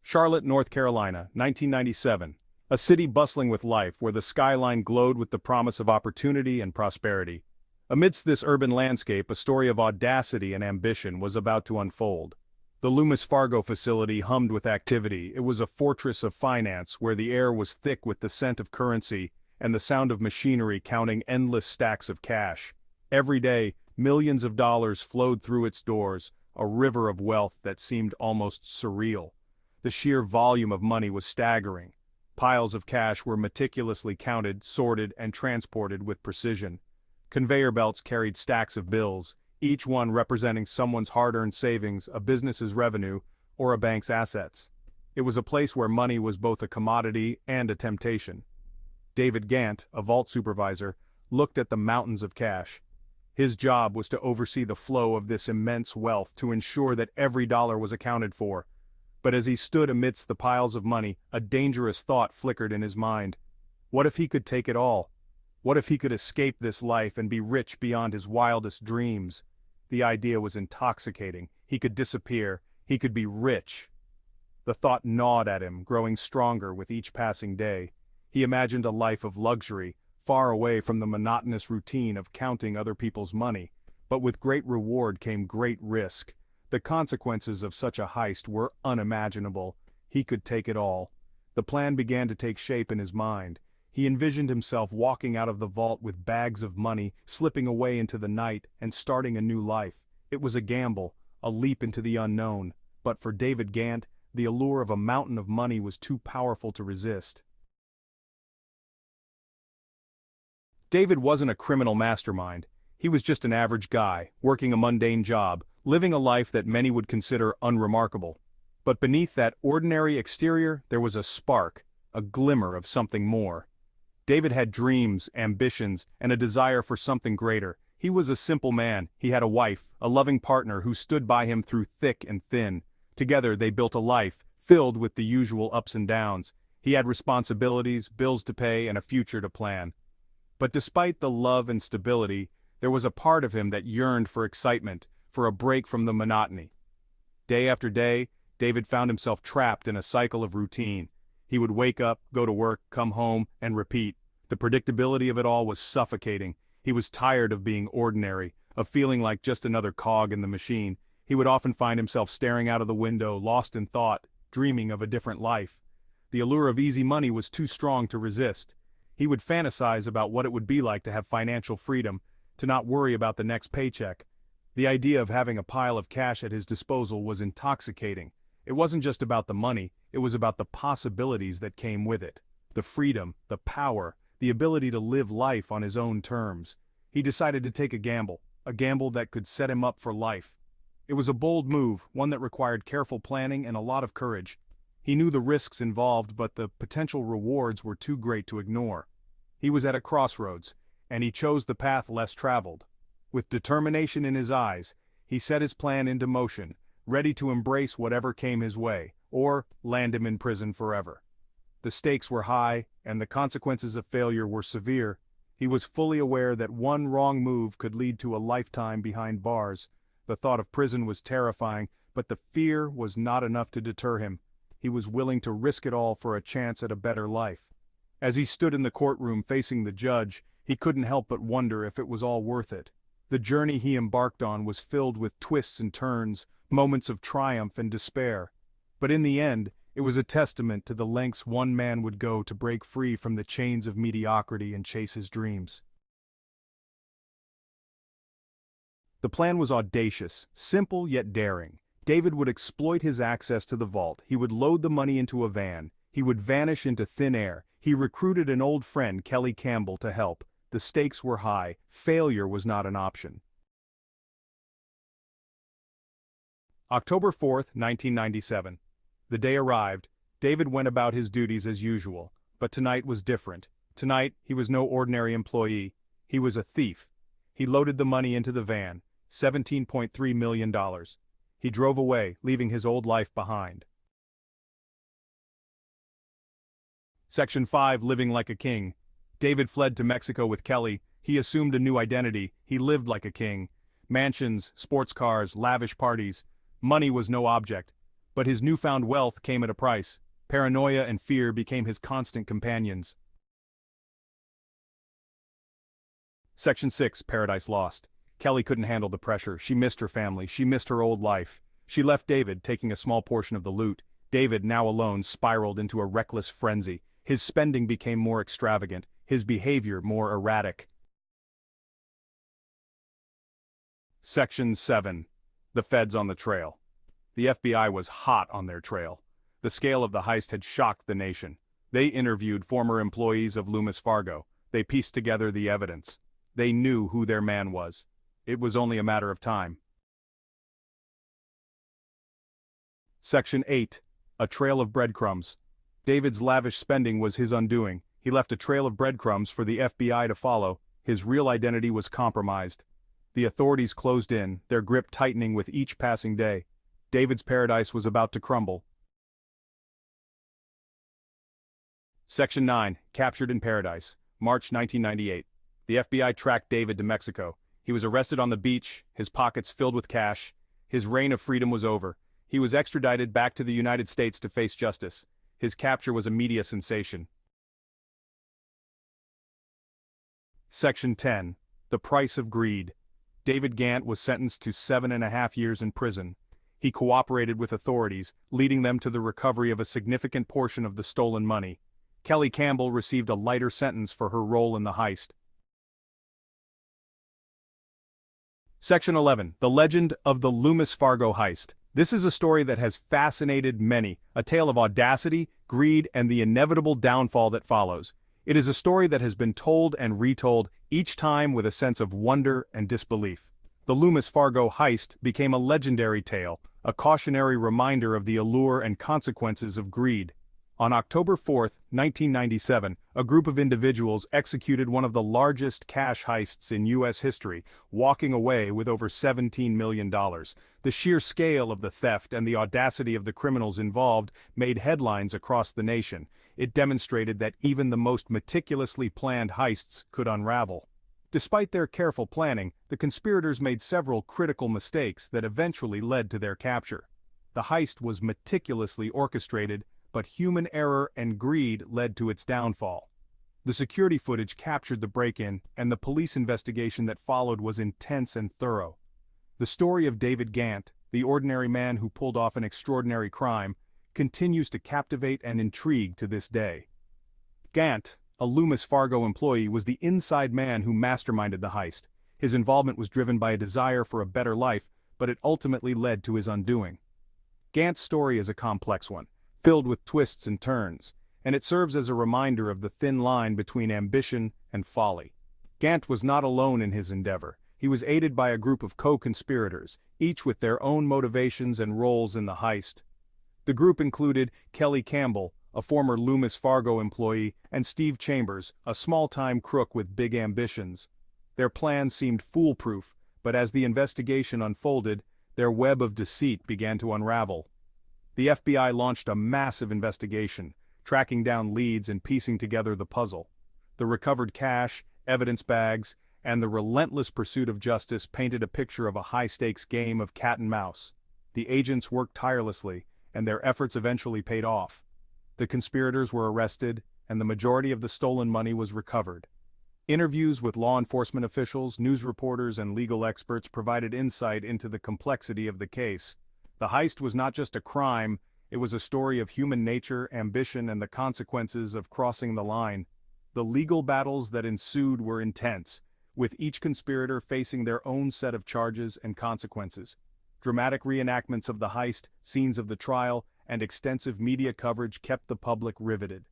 Charlotte, North Carolina, 1997. A city bustling with life where the skyline glowed with the promise of opportunity and prosperity. Amidst this urban landscape, a story of audacity and ambition was about to unfold. The Loomis Fargo facility hummed with activity. It was a fortress of finance where the air was thick with the scent of currency and the sound of machinery counting endless stacks of cash. Every day, millions of dollars flowed through its doors, a river of wealth that seemed almost surreal. The sheer volume of money was staggering. Piles of cash were meticulously counted, sorted, and transported with precision. Conveyor belts carried stacks of bills, each one representing someone's hard-earned savings, a business's revenue, or a bank's assets. It was a place where money was both a commodity and a temptation. David Gant, a vault supervisor, looked at the mountains of cash. His job was to oversee the flow of this immense wealth to ensure that every dollar was accounted for. But as he stood amidst the piles of money, a dangerous thought flickered in his mind. What if he could take it all? What if he could escape this life and be rich beyond his wildest dreams? The idea was intoxicating. He could disappear. He could be rich. The thought gnawed at him, growing stronger with each passing day. He imagined a life of luxury, far away from the monotonous routine of counting other people's money. But with great reward came great risk. The consequences of such a heist were unimaginable. He could take it all. The plan began to take shape in his mind. He envisioned himself walking out of the vault with bags of money, slipping away into the night, and starting a new life. It was a gamble, a leap into the unknown. But for David Gant, the allure of a mountain of money was too powerful to resist. David wasn't a criminal mastermind. He was just an average guy, working a mundane job, living a life that many would consider unremarkable. But beneath that ordinary exterior, there was a spark, a glimmer of something more. David had dreams, ambitions, and a desire for something greater. He was a simple man. He had a wife, a loving partner who stood by him through thick and thin. Together they built a life, filled with the usual ups and downs. He had responsibilities, bills to pay, and a future to plan. But despite the love and stability, there was a part of him that yearned for excitement, for a break from the monotony. Day after day, David found himself trapped in a cycle of routine. He would wake up, go to work, come home, and repeat. The predictability of it all was suffocating. He was tired of being ordinary, of feeling like just another cog in the machine. He would often find himself staring out of the window, lost in thought, dreaming of a different life. The allure of easy money was too strong to resist. He would fantasize about what it would be like to have financial freedom, to not worry about the next paycheck. The idea of having a pile of cash at his disposal was intoxicating. It wasn't just about the money, it was about the possibilities that came with it. The freedom, the power, the ability to live life on his own terms. He decided to take a gamble that could set him up for life. It was a bold move, one that required careful planning and a lot of courage. He knew the risks involved, but the potential rewards were too great to ignore. He was at a crossroads, and he chose the path less traveled. With determination in his eyes, he set his plan into motion, ready to embrace whatever came his way, or land him in prison forever. The stakes were high, and the consequences of failure were severe. He was fully aware that one wrong move could lead to a lifetime behind bars. The thought of prison was terrifying, but the fear was not enough to deter him. He was willing to risk it all for a chance at a better life. As he stood in the courtroom facing the judge, he couldn't help but wonder if it was all worth it. The journey he embarked on was filled with twists and turns, moments of triumph and despair. But in the end, it was a testament to the lengths one man would go to break free from the chains of mediocrity and chase his dreams. The plan was audacious, simple yet daring. David would exploit his access to the vault. He would load the money into a van. He would vanish into thin air. He recruited an old friend, Kelly Campbell, to help. The stakes were high. Failure was not an option. October 4th, 1997. The day arrived. David went about his duties as usual. But tonight was different. Tonight, he was no ordinary employee. He was a thief. He loaded the money into the van, $17.3 million. He drove away, leaving his old life behind. Section 5. Living like a king. David fled to Mexico with Kelly. He assumed a new identity. He lived like a king. Mansions, sports cars, lavish parties. Money was no object. But his newfound wealth came at a price. Paranoia and fear became his constant companions. Section 6, Paradise Lost. Kelly couldn't handle the pressure. She missed her family. She missed her old life. She left David, taking a small portion of the loot. David, now alone, spiraled into a reckless frenzy. His spending became more extravagant, his behavior more erratic. Section 7. The Feds on the Trail. The FBI was hot on their trail. The scale of the heist had shocked the nation. They interviewed former employees of Loomis Fargo. They pieced together the evidence. They knew who their man was. It was only a matter of time. Section 8. A Trail of Breadcrumbs. David's lavish spending was his undoing. He left a trail of breadcrumbs for the FBI to follow. His real identity was compromised. The authorities closed in, their grip tightening with each passing day. David's paradise was about to crumble. Section 9. Captured in Paradise. March 1998. The FBI tracked David to Mexico. He was arrested on the beach, his pockets filled with cash. His reign of freedom was over. He was extradited back to the United States to face justice. His capture was a media sensation. Section 10. The Price of Greed. David Gant was sentenced to 7.5 years in prison. He cooperated with authorities, leading them to the recovery of a significant portion of the stolen money. Kelly Campbell received a lighter sentence for her role in the heist. Section 11. The Legend of the Loomis Fargo Heist. This is a story that has fascinated many, a tale of audacity, greed, and the inevitable downfall that follows. It is a story that has been told and retold, each time with a sense of wonder and disbelief. The Loomis Fargo Heist became a legendary tale, a cautionary reminder of the allure and consequences of greed. On October 4, 1997, a group of individuals executed one of the largest cash heists in U.S. history, walking away with over $17 million. The sheer scale of the theft and the audacity of the criminals involved made headlines across the nation. It demonstrated that even the most meticulously planned heists could unravel. Despite their careful planning, the conspirators made several critical mistakes that eventually led to their capture. The heist was meticulously orchestrated, but human error and greed led to its downfall. The security footage captured the break-in, and the police investigation that followed was intense and thorough. The story of David Gant, the ordinary man who pulled off an extraordinary crime, continues to captivate and intrigue to this day. Gant, a Loomis Fargo employee, was the inside man who masterminded the heist. His involvement was driven by a desire for a better life, but it ultimately led to his undoing. Gant's story is a complex one, filled with twists and turns, and it serves as a reminder of the thin line between ambition and folly. Gant was not alone in his endeavor. He was aided by a group of co-conspirators, each with their own motivations and roles in the heist. The group included Kelly Campbell, a former Loomis Fargo employee, and Steve Chambers, a small-time crook with big ambitions. Their plan seemed foolproof, but as the investigation unfolded, their web of deceit began to unravel. The FBI launched a massive investigation, tracking down leads and piecing together the puzzle. The recovered cash, evidence bags, and the relentless pursuit of justice painted a picture of a high-stakes game of cat and mouse. The agents worked tirelessly, and their efforts eventually paid off. The conspirators were arrested, and the majority of the stolen money was recovered. Interviews with law enforcement officials, news reporters, and legal experts provided insight into the complexity of the case. The heist was not just a crime, it was a story of human nature, ambition, and the consequences of crossing the line. The legal battles that ensued were intense, with each conspirator facing their own set of charges and consequences. Dramatic reenactments of the heist, scenes of the trial, and extensive media coverage kept the public riveted.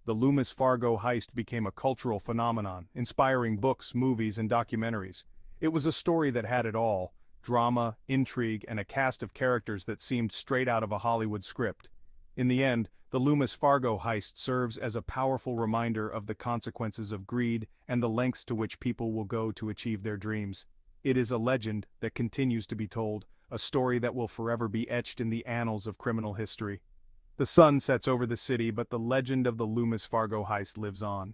The Loomis Fargo heist became a cultural phenomenon, inspiring books, movies, and documentaries. It was a story that had it all: drama, intrigue, and a cast of characters that seemed straight out of a Hollywood script. In the end, the Loomis Fargo heist serves as a powerful reminder of the consequences of greed and the lengths to which people will go to achieve their dreams. It is a legend that continues to be told, a story that will forever be etched in the annals of criminal history. The sun sets over the city, but the legend of the Loomis Fargo heist lives on.